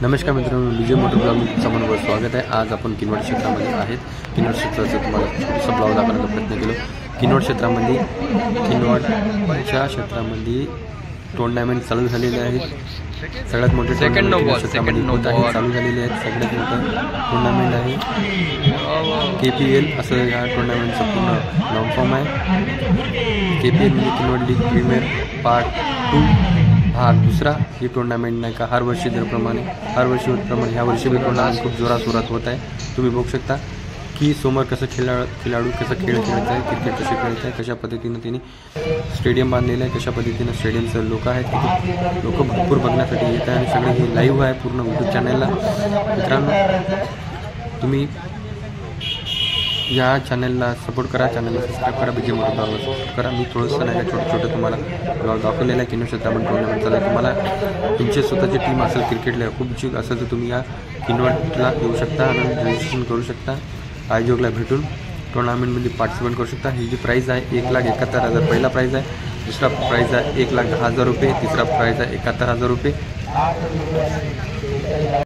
नमस्कार मित्रांनो, विजय मोटर ब्लॉगमध्ये तुमचं मनपूर्वक स्वागत आहे। आज आपण किनवट क्षेत्रामध्ये आहेत। किनवट क्षेत्राचं तुम्हाला छोटंसं ब्लॉग दाखवण्याचा प्रयत्न केलो। किनवट क्षेत्रामध्ये टुर्नामेंट चालू झालेले आहेत। सगळ्यात मोठे क्षेत्रामध्ये चालू झालेले आहेत। सगळ्यात मोठं टुर्नामेंट आहे KPL असं या टुर्नामेंटचं पूर्ण लॉंग फॉर्म आहे। KPL म्हणजे किनवट लीग प्रीमियर पार्ट 2 भाग दुसरा। ही टुर्नामेंट नाही का हर वर्षी ह्या वर्षी भी टुर्नामेंट खूप जोरात होत आहे। तुम्ही बघू शकता की समोर कसं खेळाडू कसं खेळ खेळत आहे, क्रिकेट कसे खेळत आहे, कशा पद्धतीने त्यांनी स्टेडियम बांधलेलं आहे, कशा पद्धतीने स्टेडियमचं लोक आहेत, लोक भरपूर बघण्यासाठी येत आहे आणि सगळे हे लाईव्ह आहे पूर्ण यूट्यूब चॅनलला। मित्रांनो, तुम्ही या चॅनलला सपोर्ट करा, चॅनलला सबस्क्राईब करा, विजय मोटर ब्लॉगला सपोर्ट करा। मी थोडंसं नाही का छोटं तुम्हाला ब्लॉग दाखवलेलं आहे। किनवट क्षेत्रामध्ये टुर्नामेंट चालू आहे। तुम्हाला तुमची स्वतःची टीम असेल, क्रिकेटला खूप इच्छुक असेल तर तुम्ही या किनवटला येऊ शकता आणि रजिस्ट्रेशन करू शकता। आयोजकला भेटून टुर्नामेंटमध्ये पार्टिसिपेट करू शकता। ही जी प्राईज आहे 1,71,000 पहिला प्राईज आहे, दुसरा प्राईज आहे 1,10,000 रुपये, तिसरा प्राईज आहे 71,000 रुपये।